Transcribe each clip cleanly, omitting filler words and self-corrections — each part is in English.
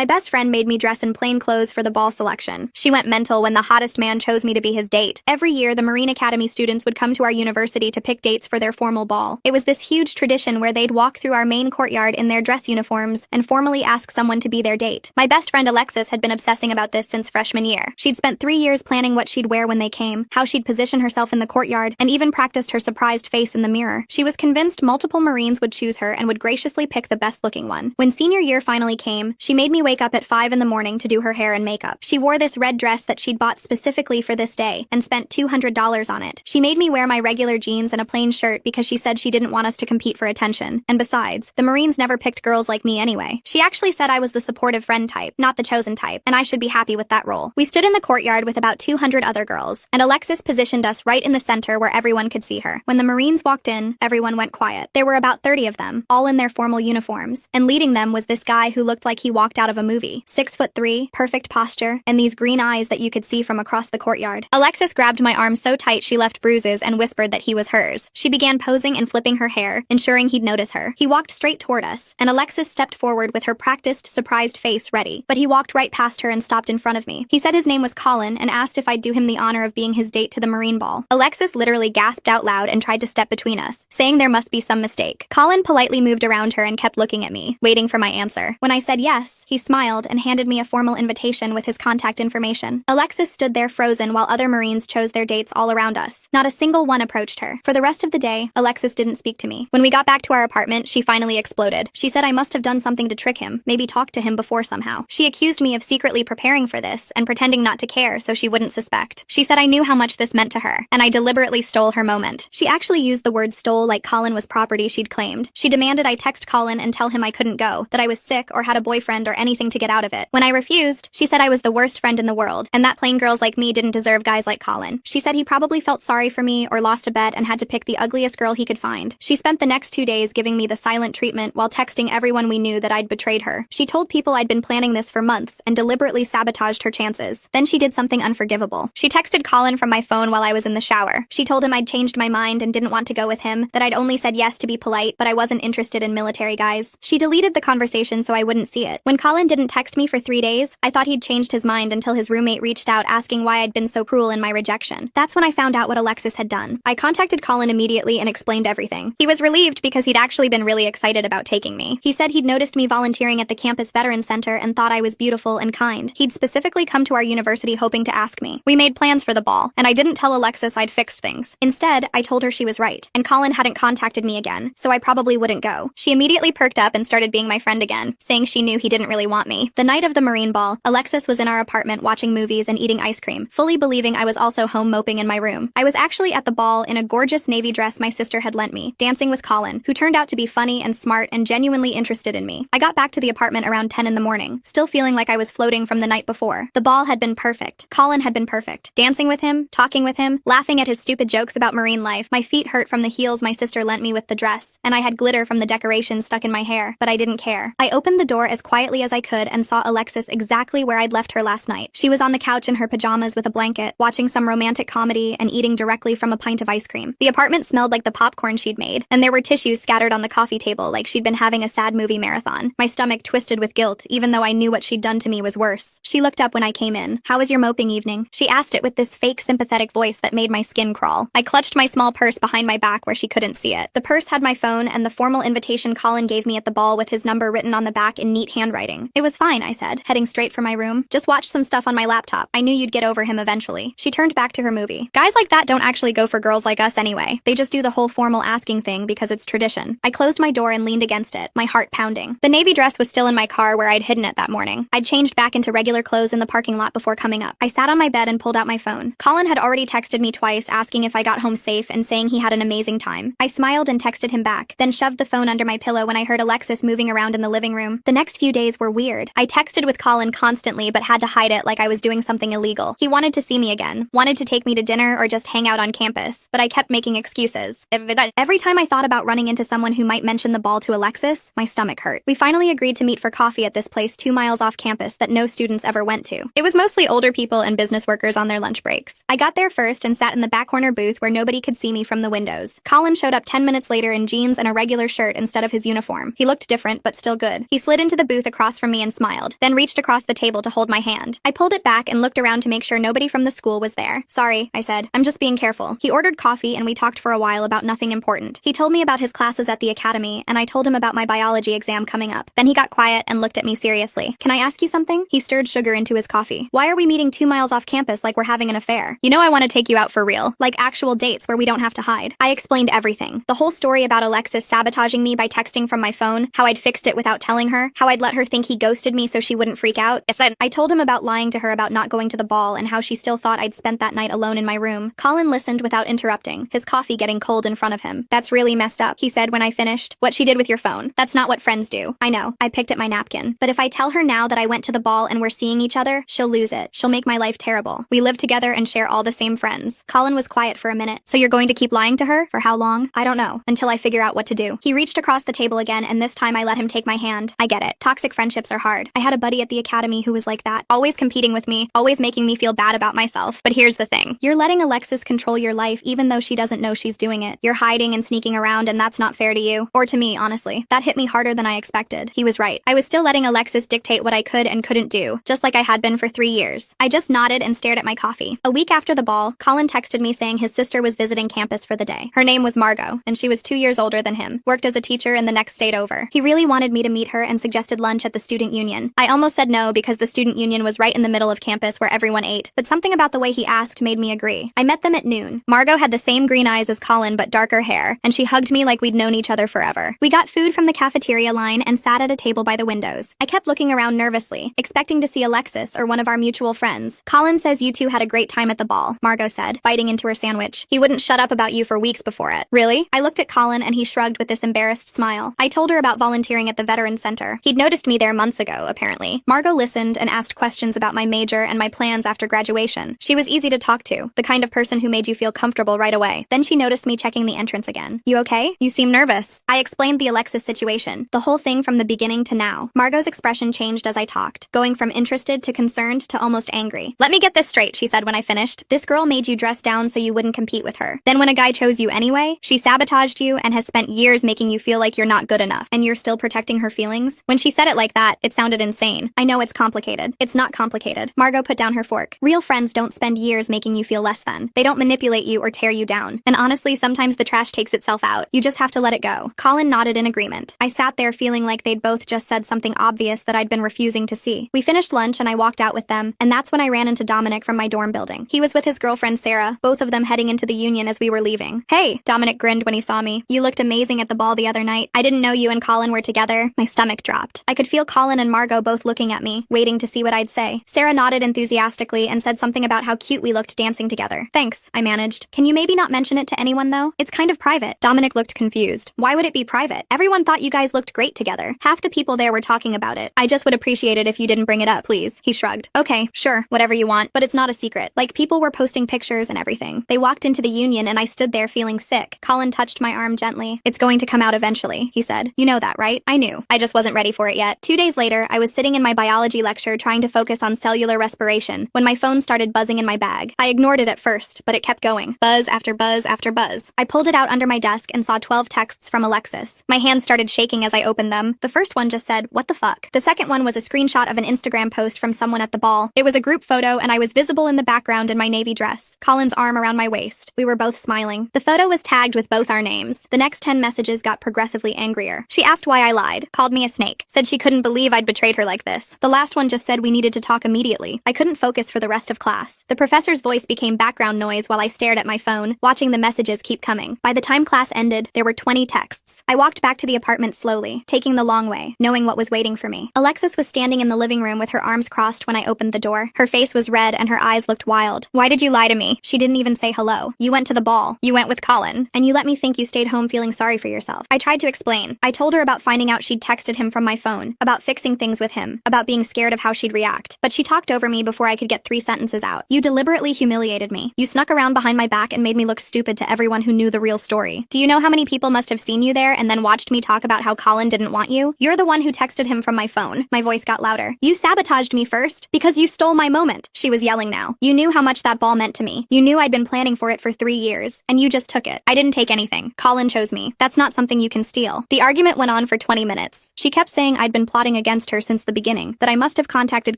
My best friend made me dress in plain clothes for the ball selection. She went mental when the hottest man chose me to be his date. Every year, the Marine Academy students would come to our university to pick dates for their formal ball. It was this huge tradition where they'd walk through our main courtyard in their dress uniforms and formally ask someone to be their date. My best friend Alexis had been obsessing about this since freshman year. She'd spent 3 years planning what she'd wear when they came, how she'd position herself in the courtyard, and even practiced her surprised face in the mirror. She was convinced multiple Marines would choose her and would graciously pick the best-looking one. When senior year finally came, she made me wake up at 5 in the morning to do her hair and makeup. She wore this red dress that she'd bought specifically for this day and spent $200 on it. She made me wear my regular jeans and a plain shirt because she said she didn't want us to compete for attention. And besides, the Marines never picked girls like me anyway. She actually said I was the supportive friend type, not the chosen type, and I should be happy with that role. We stood in the courtyard with about 200 other girls, and Alexis positioned us right in the center where everyone could see her. When the Marines walked in, everyone went quiet. There were about 30 of them, all in their formal uniforms, and leading them was this guy who looked like he walked out of a movie. 6'3", perfect posture, and these green eyes that you could see from across the courtyard. Alexis grabbed my arm so tight she left bruises and whispered that he was hers. She began posing and flipping her hair, ensuring he'd notice her. He walked straight toward us, and Alexis stepped forward with her practiced, surprised face ready. But he walked right past her and stopped in front of me. He said his name was Colin and asked if I'd do him the honor of being his date to the Marine Ball. Alexis literally gasped out loud and tried to step between us, saying there must be some mistake. Colin politely moved around her and kept looking at me, waiting for my answer. When I said yes, he smiled and handed me a formal invitation with his contact information. Alexis stood there frozen while other Marines chose their dates all around us. Not a single one approached her. For the rest of the day, Alexis didn't speak to me. When we got back to our apartment, she finally exploded. She said I must have done something to trick him, maybe talked to him before somehow. She accused me of secretly preparing for this and pretending not to care so she wouldn't suspect. She said I knew how much this meant to her, and I deliberately stole her moment. She actually used the word stole like Colin was property she'd claimed. She demanded I text Colin and tell him I couldn't go, that I was sick or had a boyfriend or anything to get out of it. When I refused, she said I was the worst friend in the world, and that plain girls like me didn't deserve guys like Colin. She said he probably felt sorry for me or lost a bet and had to pick the ugliest girl he could find. She spent the next 2 days giving me the silent treatment while texting everyone we knew that I'd betrayed her. She told people I'd been planning this for months and deliberately sabotaged her chances. Then she did something unforgivable. She texted Colin from my phone while I was in the shower. She told him I'd changed my mind and didn't want to go with him, that I'd only said yes to be polite, but I wasn't interested in military guys. She deleted the conversation so I wouldn't see it. When Colin didn't text me for 3 days, I thought he'd changed his mind until his roommate reached out asking why I'd been so cruel in my rejection. That's when I found out what Alexis had done. I contacted Colin immediately and explained everything. He was relieved because he'd actually been really excited about taking me. He said he'd noticed me volunteering at the campus veteran center and thought I was beautiful and kind. He'd specifically come to our university hoping to ask me. We made plans for the ball, and I didn't tell Alexis I'd fixed things. Instead, I told her she was right, and Colin hadn't contacted me again, so I probably wouldn't go. She immediately perked up and started being my friend again, saying she knew he didn't really want me. The night of the Marine Ball, Alexis was in our apartment watching movies and eating ice cream, fully believing I was also home moping in my room. I was actually at the ball in a gorgeous navy dress my sister had lent me, dancing with Colin, who turned out to be funny and smart and genuinely interested in me. I got back to the apartment around 10 in the morning, still feeling like I was floating from the night before. The ball had been perfect. Colin had been perfect. Dancing with him, talking with him, laughing at his stupid jokes about marine life. My feet hurt from the heels my sister lent me with the dress, and I had glitter from the decorations stuck in my hair, but I didn't care. I opened the door as quietly as I could and saw Alexis exactly where I'd left her last night. She was on the couch in her pajamas with a blanket, watching some romantic comedy and eating directly from a pint of ice cream. The apartment smelled like the popcorn she'd made, and there were tissues scattered on the coffee table like she'd been having a sad movie marathon. My stomach twisted with guilt, even though I knew what she'd done to me was worse. She looked up when I came in. "How was your moping evening?" She asked it with this fake sympathetic voice that made my skin crawl. I clutched my small purse behind my back where she couldn't see it. The purse had my phone and the formal invitation Colin gave me at the ball with his number written on the back in neat handwriting. "It was fine," I said, heading straight for my room. "Just watch some stuff on my laptop. I knew you'd get over him eventually." She turned back to her movie. Guys like that don't actually go for girls like us anyway. They just do the whole formal asking thing because it's tradition. I closed my door and leaned against it, my heart pounding. The navy dress was still in my car where I'd hidden it that morning. I'd changed back into regular clothes in the parking lot before coming up. I sat on my bed and pulled out my phone. Colin had already texted me twice asking if I got home safe and saying he had an amazing time. I smiled and texted him back, then shoved the phone under my pillow when I heard Alexis moving around in the living room. The next few days were weird. I texted with Colin constantly but had to hide it like I was doing something illegal. He wanted to see me again, wanted to take me to dinner or just hang out on campus, but I kept making excuses. Every time I thought about running into someone who might mention the ball to Alexis, my stomach hurt. We finally agreed to meet for coffee at this place 2 miles off campus that no students ever went to. It was mostly older people and business workers on their lunch breaks. I got there first and sat in the back corner booth where nobody could see me from the windows. Colin showed up 10 minutes later in jeans and a regular shirt instead of his uniform. He looked different, but still good. He slid into the booth across from from me and smiled, then reached across the table to hold my hand. I pulled it back and looked around to make sure nobody from the school was there. Sorry, I said. I'm just being careful. He ordered coffee and we talked for a while about nothing important. He told me about his classes at the academy, and I told him about my biology exam coming up. Then he got quiet and looked at me seriously. Can I ask you something? He stirred sugar into his coffee. Why are we meeting 2 miles off campus like we're having an affair? You know I want to take you out for real. Like actual dates where we don't have to hide. I explained everything. The whole story about Alexis sabotaging me by texting from my phone, how I'd fixed it without telling her, how I'd let her think he ghosted me so she wouldn't freak out. I told him about lying to her about not going to the ball and how she still thought I'd spent that night alone in my room. Colin listened without interrupting, his coffee getting cold in front of him. That's really messed up, he said when I finished. What she did with your phone. That's not what friends do. I know. I picked at my napkin. But if I tell her now that I went to the ball and we're seeing each other, she'll lose it. She'll make my life terrible. We live together and share all the same friends. Colin was quiet for a minute. So you're going to keep lying to her? For how long? I don't know. Until I figure out what to do. He reached across the table again, and this time I let him take my hand. I get it. Toxic friendships are hard. I had a buddy at the academy who was like that. Always competing with me. Always making me feel bad about myself. But here's the thing. You're letting Alexis control your life even though she doesn't know she's doing it. You're hiding and sneaking around, and that's not fair to you. Or to me, honestly. That hit me harder than I expected. He was right. I was still letting Alexis dictate what I could and couldn't do, just like I had been for 3 years. I just nodded and stared at my coffee. A week after the ball, Colin texted me saying his sister was visiting campus for the day. Her name was Margot, and she was 2 years older than him, worked as a teacher in the next state over. He really wanted me to meet her and suggested lunch at the student union. I almost said no because the student union was right in the middle of campus where everyone ate, but something about the way he asked made me agree. I met them at noon. Margot had the same green eyes as Colin but darker hair, and she hugged me like we'd known each other forever. We got food from the cafeteria line and sat at a table by the windows. I kept looking around nervously, expecting to see Alexis or one of our mutual friends. Colin says you two had a great time at the ball, Margot said, biting into her sandwich. He wouldn't shut up about you for weeks before it. Really? I looked at Colin and he shrugged with this embarrassed smile. I told her about volunteering at the Veterans Center. He'd noticed me there months ago, apparently. Margot listened and asked questions about my major and my plans after graduation. She was easy to talk to, the kind of person who made you feel comfortable right away. Then she noticed me checking the entrance again. You okay? You seem nervous. I explained the Alexis situation, the whole thing from the beginning to now. Margot's expression changed as I talked, going from interested to concerned to almost angry. Let me get this straight, she said when I finished. This girl made you dress down so you wouldn't compete with her. Then when a guy chose you anyway, she sabotaged you and has spent years making you feel like you're not good enough, and you're still protecting her feelings? When she said it like that, it sounded insane. I know it's complicated. It's not complicated. Margot put down her fork. Real friends don't spend years making you feel less than. They don't manipulate you or tear you down. And honestly, sometimes the trash takes itself out. You just have to let it go. Colin nodded in agreement. I sat there feeling like they'd both just said something obvious that I'd been refusing to see. We finished lunch and I walked out with them, and that's when I ran into Dominic from my dorm building. He was with his girlfriend Sarah, both of them heading into the union as we were leaving. Hey, Dominic grinned when he saw me. You looked amazing at the ball the other night. I didn't know you and Colin were together. My stomach dropped. I could feel Colin and Margot both looking at me, waiting to see what I'd say. Sarah nodded enthusiastically and said something about how cute we looked dancing together. Thanks, I managed. Can you maybe not mention it to anyone though? It's kind of private. Dominic looked confused. Why would it be private? Everyone thought you guys looked great together. Half the people there were talking about it. I just would appreciate it if you didn't bring it up, please. He shrugged. Okay, sure, whatever you want, but it's not a secret. Like, people were posting pictures and everything. They walked into the union and I stood there feeling sick. Colin touched my arm gently. It's going to come out eventually, he said. You know that, right? I knew. I just wasn't ready for it yet. 2 days later, I was sitting in my biology lecture trying to focus on cellular respiration when my phone started buzzing in my bag. I ignored it at first, but it kept going. Buzz after buzz after buzz. I pulled it out under my desk and saw 12 texts from Alexis. My hands started shaking as I opened them. The first one just said, "What the fuck?" The second one was a screenshot of an Instagram post from someone at the ball. It was a group photo and I was visible in the background in my navy dress, Colin's arm around my waist. We were both smiling. The photo was tagged with both our names. The next 10 messages got progressively angrier. She asked why I lied, called me a snake, said she couldn't believe I'd betrayed her like this. The last one just said we needed to talk immediately. I couldn't focus for the rest of class. The professor's voice became background noise while I stared at my phone, watching the messages keep coming. By the time class ended, there were 20 texts. I walked back to the apartment slowly, taking the long way, knowing what was waiting for me. Alexis was standing in the living room with her arms crossed when I opened the door. Her face was red and her eyes looked wild. Why did you lie to me? She didn't even say hello. You went to the ball. You went with Colin. And you let me think you stayed home feeling sorry for yourself. I tried to explain. I told her about finding out she'd texted him from my phone, about fixing things with him, about being scared of how she'd react. But she talked over me before I could get 3 sentences out. You deliberately humiliated me. You snuck around behind my back and made me look stupid to everyone who knew the real story. Do you know how many people must have seen you there and then watched me talk about how Colin didn't want you? You're the one who texted him from my phone. My voice got louder. You sabotaged me first because you stole my moment. She was yelling now. You knew how much that ball meant to me. You knew I'd been planning for it for 3 years, and you just took it. I didn't take anything. Colin chose me. That's not something you can steal. The argument went on for 20 minutes. She kept saying I'd been plotting against her since the beginning, that I must have contacted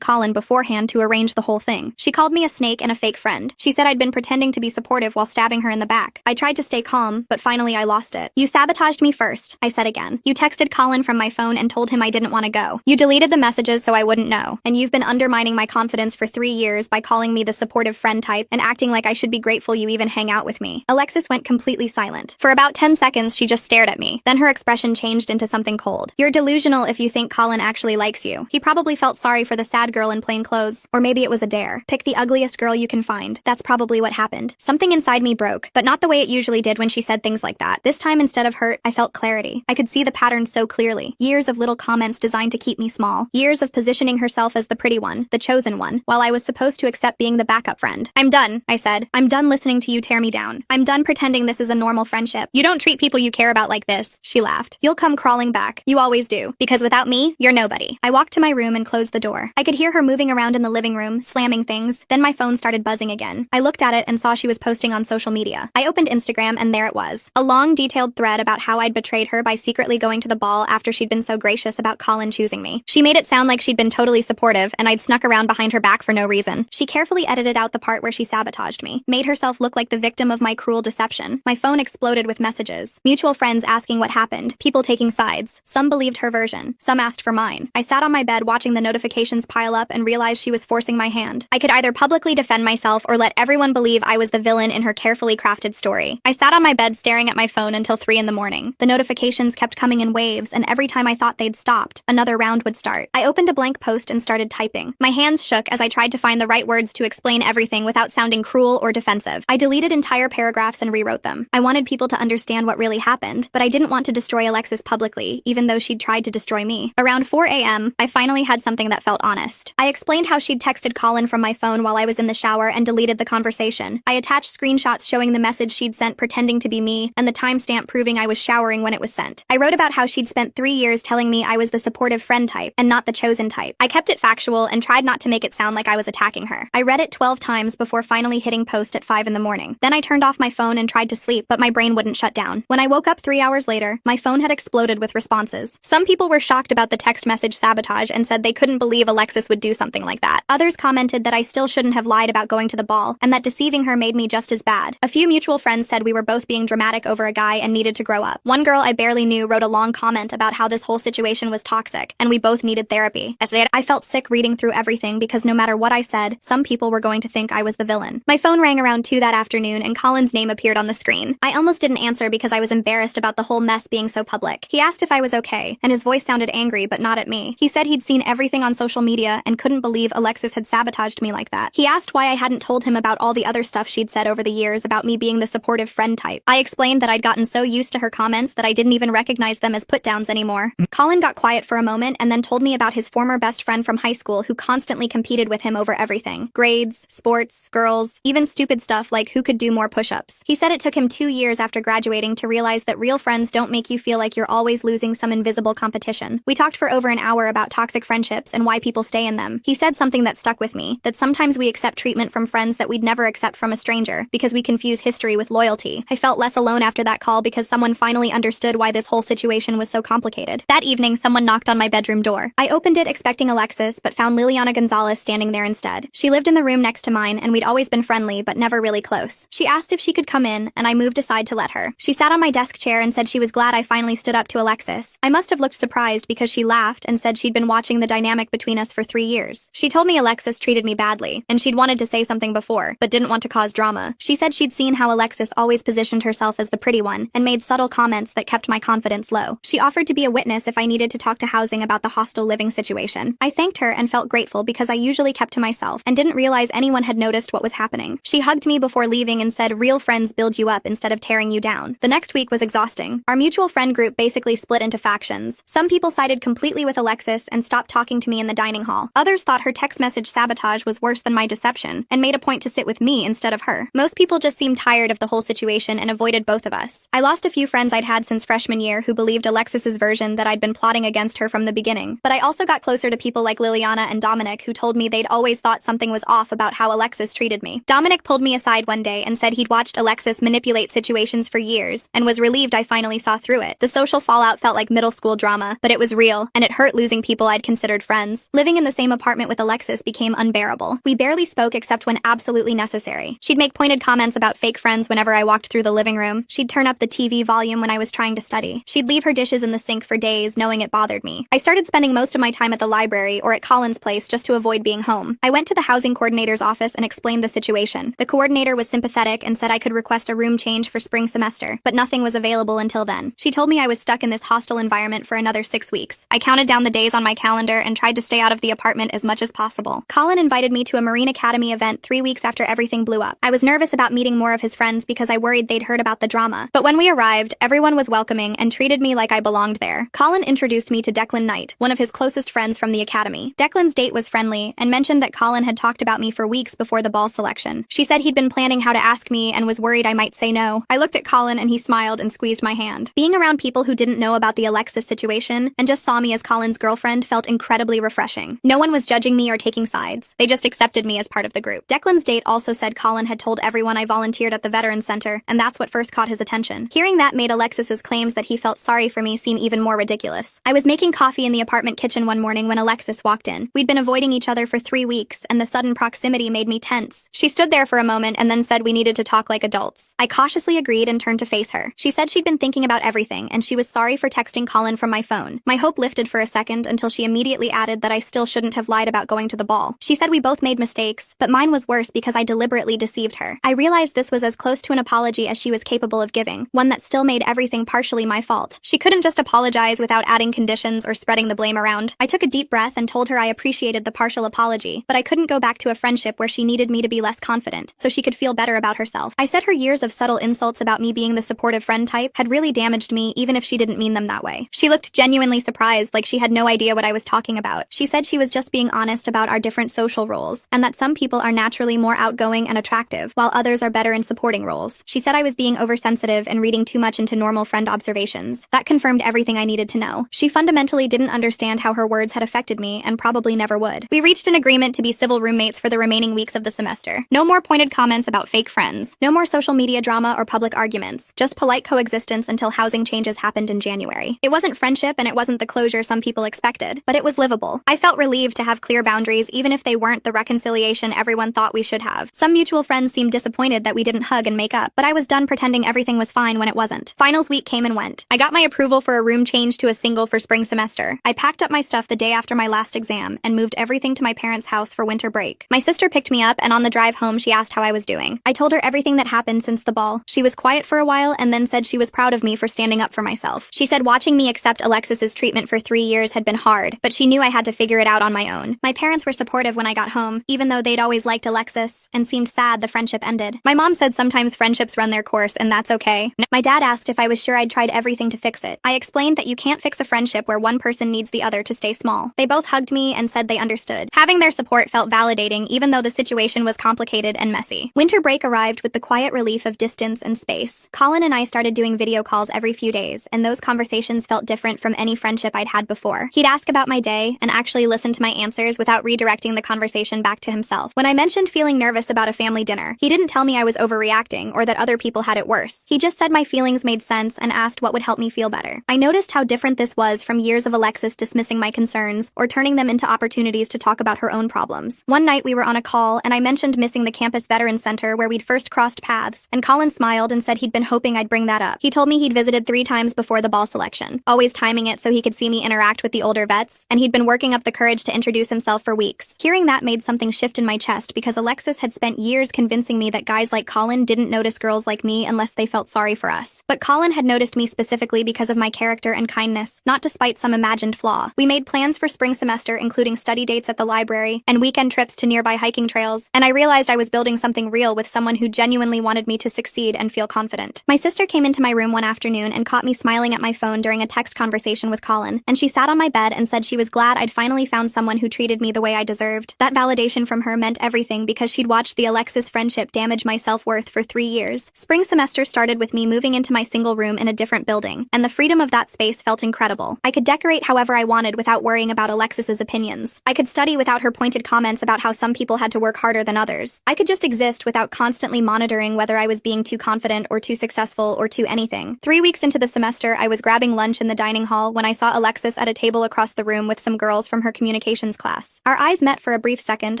Colin beforehand to arrange the whole thing. She called me a snake and a fake friend. She said I'd been pretending to be supportive while stabbing her in the back. I tried to stay calm, but finally I lost it. You sabotaged me first, I said again. You texted Colin from my phone and told him I didn't want to go. You deleted the messages so I wouldn't know. And you've been undermining my confidence for 3 years by calling me the supportive friend type and acting like I should be grateful you even hang out with me. Alexis went completely silent. For about 10 seconds, she just stared at me. Then her expression changed into something cold. You're delusional if you think Colin actually likes you. He probably felt sorry for the sad girl in plain clothes. Or maybe it was a dare. Pick the ugliest girl you can find. That's probably what happened. Something inside me broke, but not the way it usually did when she said things like that. This time, instead of hurt, I felt clarity. I could see the pattern so clearly. Years of little comments designed to keep me small. Years of positioning herself as the pretty one, the chosen one, while I was supposed to accept being the backup friend. I'm done, I said. I'm done listening to you tear me down. I'm done pretending this is a normal friendship. You don't treat people you care about like this, she laughed. You'll come crawling back. You always do. Because without me, you're nobody. I walked to my room and closed the door. I could hear her moving around in the living room, slamming things. Then my phone started buzzing again. I looked at it and saw she was posting on social media. I opened Instagram and there it was. A long, detailed thread about how I'd betrayed her by secretly going to the ball after she'd been so gracious about Colin choosing me. She made it sound like she'd been totally supportive and I'd snuck around behind her back for no reason. She carefully edited out the part where she sabotaged me, made herself look like the victim of my cruel deception. My phone exploded with messages. Mutual friends asking what happened, people taking sides. Some believed her version. Some asked for mine. I sat on my bed watching the notifications pile up and realized she was forcing my hand. I could either publicly defend myself or let everyone believe I was the villain in her carefully crafted story. I sat on my bed staring at my phone until 3 in the morning. The notifications kept coming in waves, and every time I thought they'd stopped, another round would start. I opened a blank post and started typing. My hands shook as I tried to find the right words to explain everything without sounding cruel or defensive. I deleted entire paragraphs and rewrote them. I wanted people to understand what really happened, but I didn't want to destroy Alexis publicly, even though she'd tried to destroy me. Around 4 a.m., I finally had something that felt honest. I explained how she'd texted Colin from my phone while I was in the shower and deleted the conversation. I attached screenshots showing the message she'd sent pretending to be me and the timestamp proving I was showering when it was sent. I wrote about how she'd spent 3 years telling me I was the supportive friend type and not the chosen type. I kept it factual and tried not to make it sound like I was attacking her. I read it 12 times before finally hitting post at 5 in the morning. Then I turned off my phone and tried to sleep, but my brain wouldn't shut down. When I woke up 3 hours later, my phone had exploded with responses. Some people were shocked about the text message sabotage and said they couldn't believe Alexis would do something like that. Others commented that I still shouldn't have lied about going to the ball and that deceiving her made me just as bad. A few mutual friends said we were both being dramatic over a guy and needed to grow up. One girl I barely knew wrote a long comment about how this whole situation was toxic and we both needed therapy. I felt sick reading through everything because no matter what I said, some people were going to think I was the villain. My phone rang around 2 that afternoon and Colin's name appeared on the screen. I almost didn't answer because I was embarrassed about the whole mess being so public. He asked if I was okay, and his voice sounded angry but not at me. He said he'd seen everything on social media and couldn't believe Alexis had sabotaged me like that. He asked why I hadn't told him about all the other stuff she'd said over the years about me being the supportive friend type. I explained that I'd gotten so used to her comments that I didn't even recognize them as put-downs anymore. Colin got quiet for a moment and then told me about his former best friend from high school who constantly competed with him over everything. Grades, sports, girls, even stupid stuff like who could do more push-ups. He said it took him 2 years after graduating to realize that real friends don't make you feel like you're always losing some invisible competition. We talked for over an hour about toxic friendships and why people stay in them. He said something that stuck with me, that sometimes we accept treatment from friends that we'd never accept from a stranger because we confuse history with loyalty. I felt less alone after that call because someone finally understood why this whole situation was so complicated. That evening, someone knocked on my bedroom door. I opened it expecting Alexis, but found Liliana Gonzalez standing there instead. She lived in the room next to mine, and we'd always been friendly, but never really close. She asked if she could come in, and I moved aside to let her. She sat on my desk chair and said she was glad I finally stood up to Alexis. I must have looked surprised because she laughed and said she'd been watching the dynamic between us for 3 years. She told me Alexis treated me badly, and she'd wanted to say something before, but didn't want to cause drama. She said she'd seen how Alexis always positioned herself as the pretty one, and made subtle comments that kept my confidence low. She offered to be a witness if I needed to talk to housing about the hostel living situation. I thanked her and felt grateful because I usually kept to myself and didn't realize anyone had noticed what was happening. She hugged me before leaving and said real friends build you up instead of tearing you down. The next week was exhausting. Our mutual friend group basically split into factions. Some people sided completely with Alexis and stopped talking to me in the dining hall. Others thought her text message sabotage was worse than my deception and made a point to sit with me instead of her. Most people just seemed tired of the whole situation and avoided both of us. I lost a few friends I'd had since freshman year who believed Alexis's version that I'd been plotting against her from the beginning. But I also got closer to people like Liliana and Dominic who told me they'd always thought something was off about how Alexis treated me. Dominic pulled me aside one day and said he'd watched Alexis manipulate situations for years and was relieved I finally saw through it. The social fallout felt like middle school drama, but it was real and it hurt losing people I'd considered friends. Living in the same apartment with Alexis became unbearable. We barely spoke except when absolutely necessary. She'd make pointed comments about fake friends whenever I walked through the living room. She'd turn up the TV volume when I was trying to study. She'd leave her dishes in the sink for days, knowing it bothered me. I started spending most of my time at the library or at Colin's place just to avoid being home. I went to the housing coordinator's office and explained the situation. The coordinator was sympathetic and said I could request a room change for spring semester, but nothing was available until then. She told me I was stuck in this hostile environment for another 6 weeks. I counted down the days on my calendar and tried to stay out of the apartment as much as possible. Colin invited me to a Marine Academy event 3 weeks after everything blew up. I was nervous about meeting more of his friends because I worried they'd heard about the drama. But when we arrived, everyone was welcoming and treated me like I belonged there. Colin introduced me to Declan Knight, one of his closest friends from the academy. Declan's date was friendly and mentioned that Colin had talked about me for weeks before the ball selection. She said he'd been planning how to ask me and was worried I might say no. I looked at Colin and he smiled and squeezed my hand. Being around people who didn't know about the Alexis situation and just saw me as Colin's girlfriend felt incredibly refreshing. No one was judging me or taking sides. They just accepted me as part of the group. Declan's date also said Colin had told everyone I volunteered at the Veterans Center, and that's what first caught his attention. Hearing that made Alexis's claims that he felt sorry for me seem even more ridiculous. I was making coffee in the apartment kitchen one morning when Alexis walked in. We'd been avoiding each other for 3 weeks, and the sudden proximity made me tense. She stood there for a moment and then said we needed to talk like adults. I cautiously agreed and turned to face her. She said she'd been thinking about everything, and she was sorry for texting Colin from my phone. My hope lifted for a second until she immediately added that I still shouldn't have lied about going to the ball. She said we both made mistakes, but mine was worse because I deliberately deceived her. I realized this was as close to an apology as she was capable of giving, one that still made everything partially my fault. She couldn't just apologize without adding conditions or spreading the blame around. I took a deep breath and told her I appreciated the partial apology, but I couldn't go back to a friendship where she needed me to be less confident, so she could feel better about herself. I said her years of subtle insults about me being the supportive friend type had really damaged me, even if she didn't mean them that way. She looked genuinely surprised, like she had no idea what I was talking about. She said she was just being honest about our different social roles, and that some people are naturally more outgoing and attractive, while others are better in supporting roles. She said I was being oversensitive and reading too much into normal friend observations. That confirmed everything I needed to know. She fundamentally didn't understand how her words had affected me, and probably never would. We reached an agreement to be civil roommates for the remaining weeks of the semester. No more pointed comments about fake friends. No more social media drama or public arguments. Just polite coexistence until housing changes happened in January. It wasn't friendship and it wasn't the closure some people expected, but it was livable. I felt relieved to have clear boundaries even if they weren't the reconciliation everyone thought we should have. Some mutual friends seemed disappointed that we didn't hug and make up, but I was done pretending everything was fine when it wasn't. Finals week came and went. I got my approval for a room change to a single for spring semester. I packed up my stuff the day after my last exam and moved everything to my parents' house for winter break. My sister picked me up and on the drive home she asked how I was doing. I told her everything that happened since the ball. She was quiet for a while and then said she was proud of me for standing up for myself. She said watching me accept Alexis's treatment for 3 years had been hard, but she knew I had to figure it out on my own. My parents were supportive when I got home, even though they'd always liked Alexis and seemed sad the friendship ended. My mom said sometimes friendships run their course and that's okay. My dad asked if I was sure I'd tried everything to fix it. I explained that you can't fix a friendship where one person needs the other to stay small. They both hugged me and said they understood. Having their support felt validating even though the situation was complicated and messy. Winter break arrived with the quiet relief of distance and space. Colin and I started doing video calls every few days, and those conversations felt different from any friendship I'd had before. He'd ask about my day and actually listen to my answers without redirecting the conversation back to himself. When I mentioned feeling nervous about a family dinner, he didn't tell me I was overreacting or that other people had it worse. He just said my feelings made sense and asked what would help me feel better. I noticed how different this was from years of Alexis dismissing my concerns or turning them into opportunities to talk about her own problems. One night we were on a call and I mentioned missing the campus Veterans Center where we'd first crossed paths, and Colin smiled and said he'd been hoping I'd bring that up. He told me he'd visited 3 times before the ball selection, always timing it so he could see me interact with the older vets, and he'd been working up the courage to introduce himself for weeks. Hearing that made something shift in my chest because Alexis had spent years convincing me that guys like Colin didn't notice girls like me unless they felt sorry for us. But Colin had noticed me specifically because of my character and kindness, not despite some imagined flaw. We made plans for spring semester, including study dates at the library and weekend trips to nearby hiking trails, and I realized I was building something real with someone who genuinely wanted me to succeed and feel confident. My sister came into my room one afternoon and caught me smiling at my phone during a text conversation with Colin, and she sat on my bed and said she was glad I'd finally found someone who treated me the way I deserved. That validation from her meant everything because she'd watched the Alexis friendship damage my self-worth for 3 years. Spring semester started with me moving into my single room in a different building, and the freedom of that space felt incredible. I could decorate however I wanted without worrying about Alexis's opinions. I could study without her pointed comments about how some people had to work harder than others. I could just exist without constantly monitoring whether I was being too confident or too successful or too anything. 3 weeks into the semester, I was grabbing lunch in the dining hall when I saw Alexis Alexis at a table across the room with some girls from her communications class. Our eyes met for a brief second,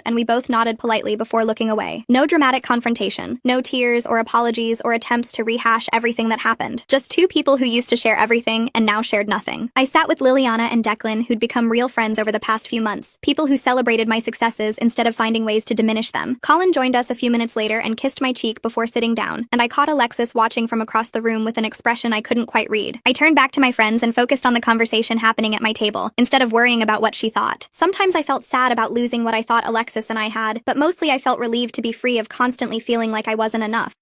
and we both nodded politely before looking away. No dramatic confrontation, no tears or apologies or attempts to rehash everything that happened. Just two people who used to share everything and now shared nothing. I sat with Liliana and Declan, who'd become real friends over the past few months. People who celebrated my successes instead of finding ways to diminish them. Colin joined us a few minutes later and kissed my cheek before sitting down, and I caught Alexis watching from across the room with an expression I couldn't quite read. I turned back to my friends and focused on the conversation happening at my table, instead of worrying about what she thought. Sometimes I felt sad about losing what I thought Alexis and I had, but mostly I felt relieved to be free of constantly feeling like I wasn't enough.